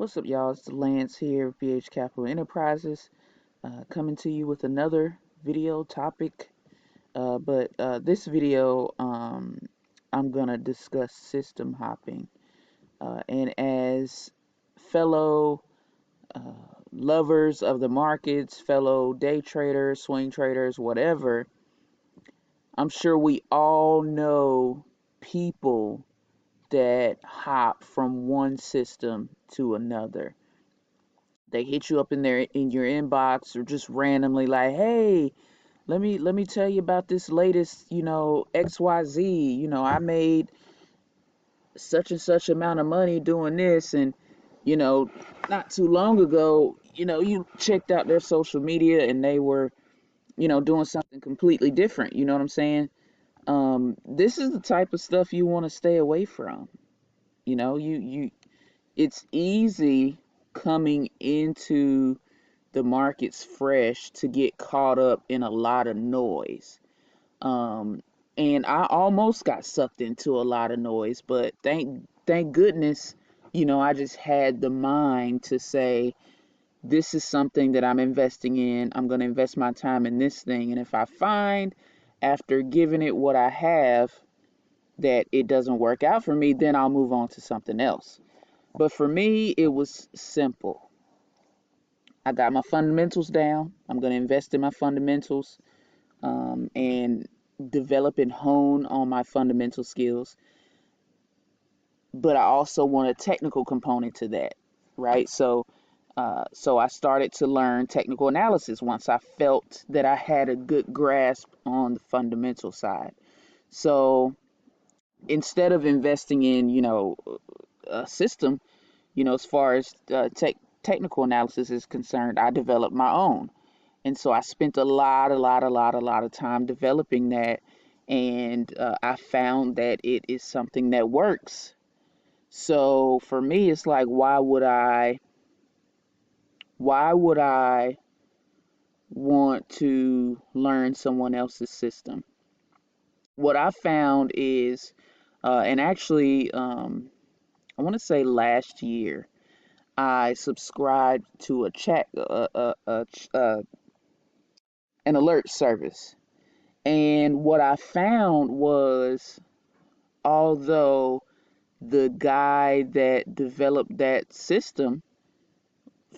What's up, y'all? It's Lance here, VH Capital Enterprises, coming to you with another video topic. But this video, I'm gonna discuss system hopping. And as fellow lovers of the markets, fellow day traders, swing traders, whatever, I'm sure we all know people that hop from one system to another. They hit you up in your inbox or just randomly like, "Hey, let me tell you about this latest, XYZ. I made such and such amount of money doing this, and you know, not too long ago, you checked out their social media and they were, doing something completely different. You know what I'm saying? This is the type of stuff you want to stay away from. You it's easy coming into the market's fresh to get caught up in a lot of noise. Um, and I almost got sucked into a lot of noise, but thank goodness, I just had the mind to say, this is something that I'm investing in. I'm going to invest my time in this thing. And if I find after giving it what I have that it doesn't work out for me, then I'll move on to something else. But for me, it was simple. I got my fundamentals down. I'm going to invest in my fundamentals, and develop and hone on my fundamental skills. But I also want a technical component to that, right? So I started to learn technical analysis once I felt that I had a good grasp on the fundamental side. So instead of investing in, a system, as far as technical analysis is concerned, I developed my own. And so I spent a lot of time developing that. And I found that it is something that works. So for me, it's like, why would I want to learn someone else's system? What I found is, and actually, I want to say last year, I subscribed to a chat, an alert service. And what I found was, although the guy that developed that system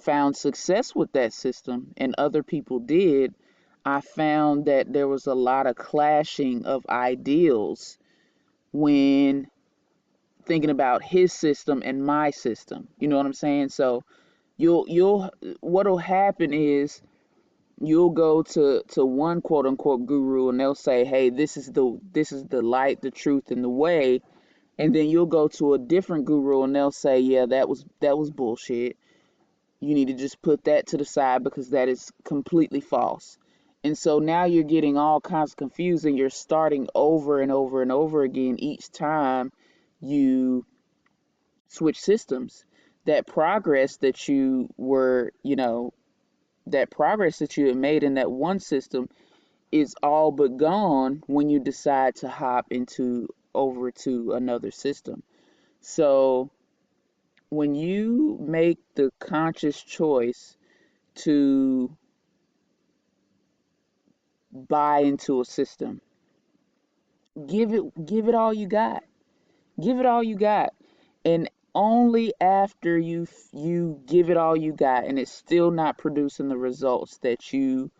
found success with that system and other people did, I found that there was a lot of clashing of ideals when thinking about his system and my system. You know what I'm saying? So you'll what'll happen is you'll go to one quote unquote guru and they'll say, "Hey, this is the light, the truth, and the way." And then you'll go to a different guru and they'll say, "Yeah, that was bullshit. You need to just put that to the side because that is completely false." And so now you're getting all kinds of confused and you're starting over and over and over again each time you switch systems. That progress that you were, that progress that you had made in that one system is all but gone when you decide to hop into over to another system. So when you make the conscious choice to buy into a system, give it all you got. Give it all you got. And only after you give it all you got and it's still not producing the results that you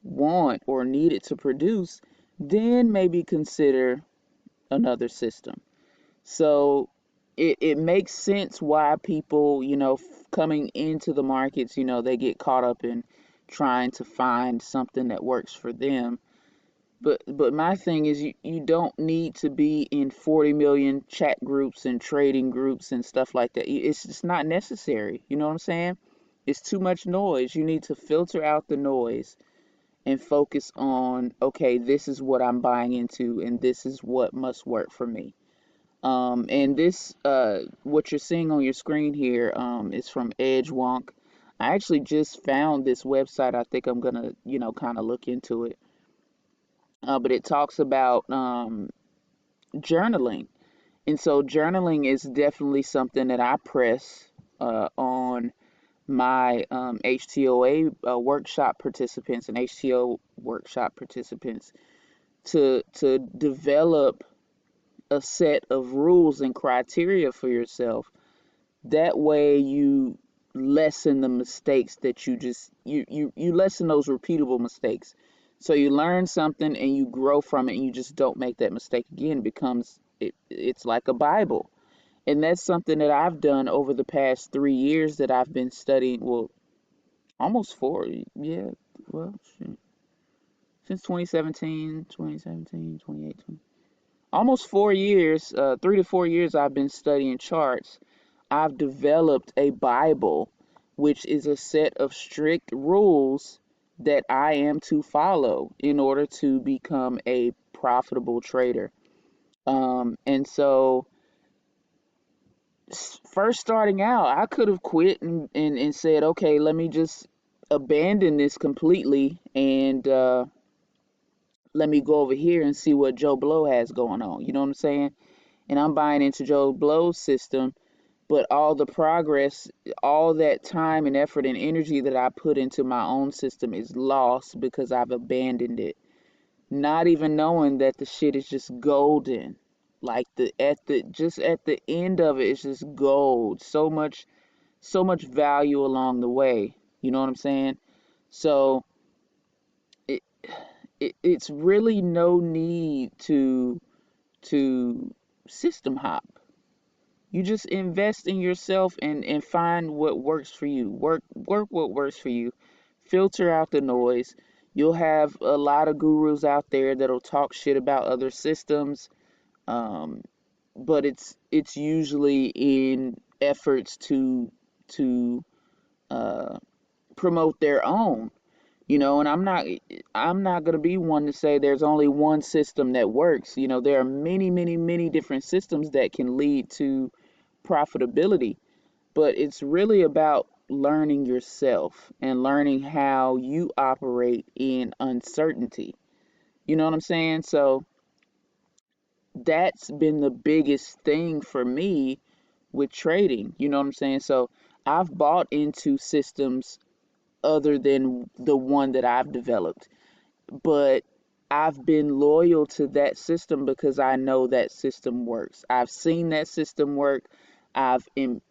want or need it to produce, then maybe consider another system. So it makes sense why people, coming into the markets, they get caught up in trying to find something that works for them. But my thing is, you don't need to be in 40 million chat groups and trading groups and stuff like that. It's just not necessary. You know what I'm saying? It's too much noise. You need to filter out the noise and focus on, okay, this is what I'm buying into and this is what must work for me. And this, what you're seeing on your screen here, is from Edgewonk. I actually just found this website. I think I'm gonna, kind of look into it. But it talks about journaling. And so journaling is definitely something that I press on my HTOA workshop participants and HTO workshop participants to develop a set of rules and criteria for yourself. That way you lessen the mistakes that you lessen those repeatable mistakes. So you learn something and you grow from it and you just don't make that mistake again. It's like a Bible. And that's something that I've done over the past 3 years that I've been studying. Well, almost four. Yeah. Well, shoot. Since 2017, 2018. Almost 4 years, 3 to 4 years I've been studying charts. I've developed a Bible, which is a set of strict rules that I am to follow in order to become a profitable trader. And so, first starting out, I could have quit and said, okay, let me just abandon this completely and let me go over here and see what Joe Blow has going on. You know what I'm saying? And I'm buying into Joe Blow's system, but all the progress, all that time and effort and energy that I put into my own system is lost because I've abandoned it. Not even knowing that the shit is just golden. Like at the end of it, it's just gold. So much value along the way. You know what I'm saying? So it, it's really no need to system hop. You just invest in yourself and find what works for you. Work what works for you. Filter out the noise. You'll have a lot of gurus out there that'll talk shit about other systems, um, but it's usually in efforts to uh, promote their own. And I'm not going to be one to say there's only one system that works. There are many different systems that can lead to profitability, but it's really about learning yourself and learning how you operate in uncertainty. You know what I'm saying? So that's been the biggest thing for me with trading. You know what I'm saying? So I've bought into systems other than the one that I've developed, but I've been loyal to that system because I know that system works. I've seen that system work. I've em-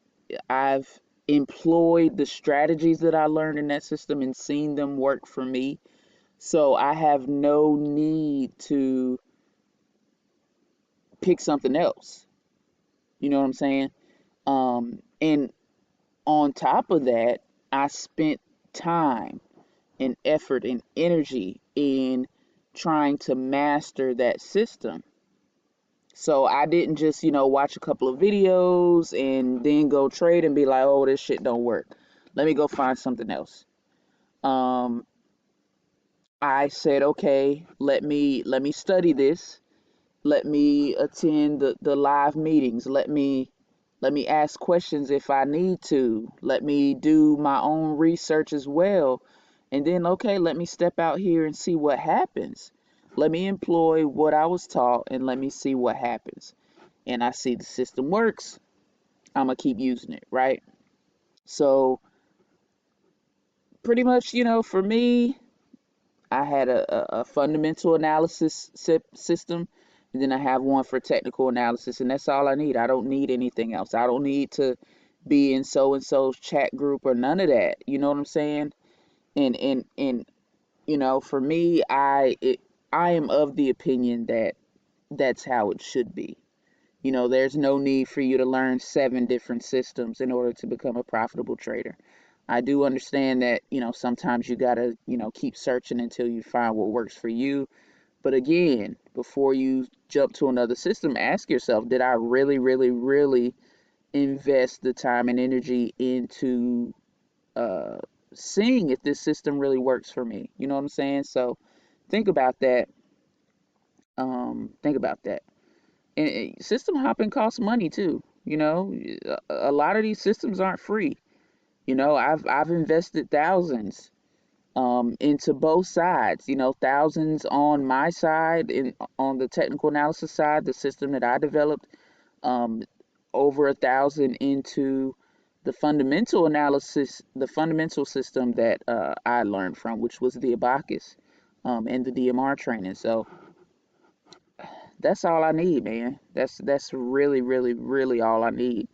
I've employed the strategies that I learned in that system and seen them work for me. So I have no need to pick something else. You know what I'm saying? And on top of that, I spent time and effort and energy in trying to master that system. So I didn't just, watch a couple of videos and then go trade and be like, oh, this shit don't work. Let me go find something else. Um, I said, okay, let me study this. Let me attend the live meetings. Let me ask questions if I need to. Let me do my own research as well. And then, okay, let me step out here and see what happens. Let me employ what I was taught and let me see what happens. And I see the system works. I'm going to keep using it, right? So, pretty much, for me, I had a fundamental analysis system, and then I have one for technical analysis, and that's all I need. I don't need anything else. I don't need to be in so and so's chat group or none of that. You know what I'm saying? And for me, I am of the opinion that that's how it should be. There's no need for you to learn 7 different systems in order to become a profitable trader. I do understand that, sometimes you gotta, keep searching until you find what works for you. But again, before you jump to another system, ask yourself, did I really, really, really invest the time and energy into uh, seeing if this system really works for me? You know what I'm saying? So think about that. Think about that. And system hopping costs money too. A lot of these systems aren't free. I've invested thousands into both sides. Thousands on my side and on the technical analysis side, the system that I developed. Um, over 1,000 into The fundamental analysis, the fundamental system that I learned from, which was the Abacus and the DMR training. So that's all I need, man. That's really, really, really all I need.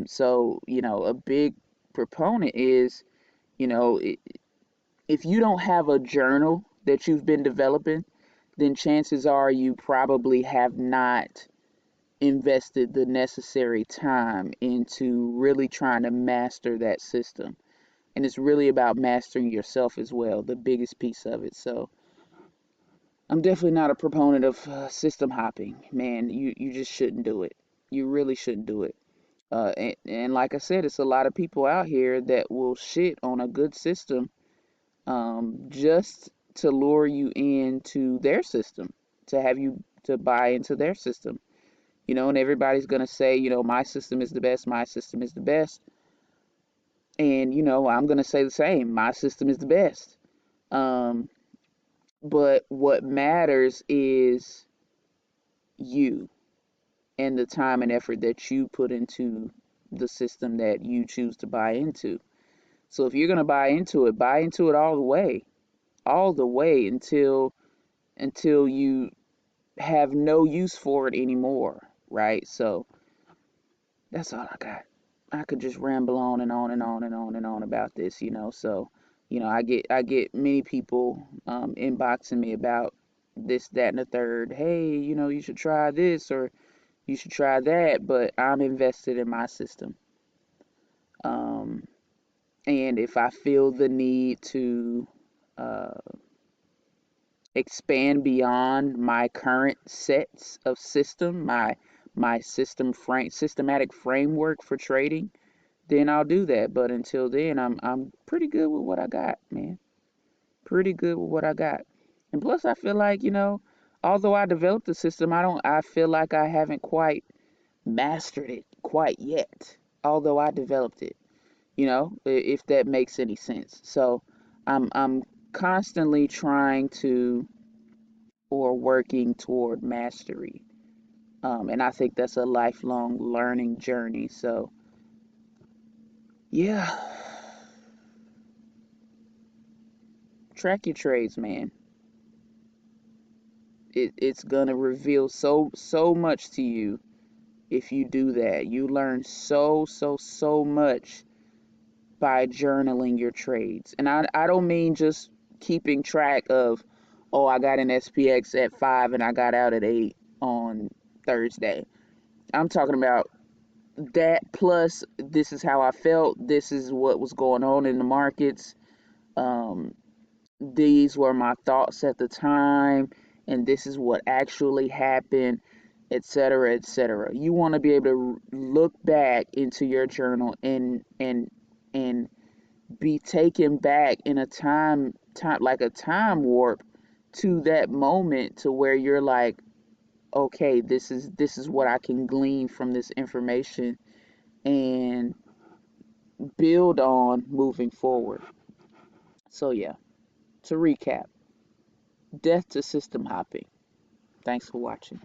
So a big proponent is, you know, if you don't have a journal that you've been developing, then chances are you probably have not invested the necessary time into really trying to master that system. And it's really about mastering yourself as well, the biggest piece of it. So I'm definitely not a proponent of system hopping, man. You just shouldn't do it. You really shouldn't do it. And like I said, it's a lot of people out here that will shit on a good system just to lure you into their system, to have you to buy into their system. And everybody's gonna say, my system is the best, my system is the best, and I'm gonna say the same, my system is the best. Um, but what matters is you and the time and effort that you put into the system that you choose to buy into. So if you're gonna buy into it all the way until you have no use for it anymore, right? So that's all I got. I could just ramble on and on and on and on and on about this. So, I get many people inboxing me about this, that, and the third. Hey, you should try this or you should try that, but I'm invested in my system. Um, and if I feel the need to uh, expand beyond my current sets of my systematic framework for trading, then I'll do that. But until then, I'm pretty good with what I got, man. Pretty good with what I got. And plus, I feel like although I developed the system, I feel like I haven't quite mastered it quite yet. Although I developed it, if that makes any sense. So I'm constantly trying to or working toward mastery. And I think that's a lifelong learning journey. So yeah, track your trades, man. It's gonna reveal so much to you if you do that. You learn so much by journaling your trades. And I don't mean just keeping track of, oh, I got an SPX at 5 and I got out at 8 on Thursday. I'm talking about that plus this is how I felt, this is what was going on in the markets. Um, these were my thoughts at the time, and this is what actually happened, etc., etc. You want to be able to look back into your journal and be taken back in a time like a time warp to that moment to where you're like, okay, this is what I can glean from this information and build on moving forward. So yeah, to recap, death to system hopping. Thanks for watching.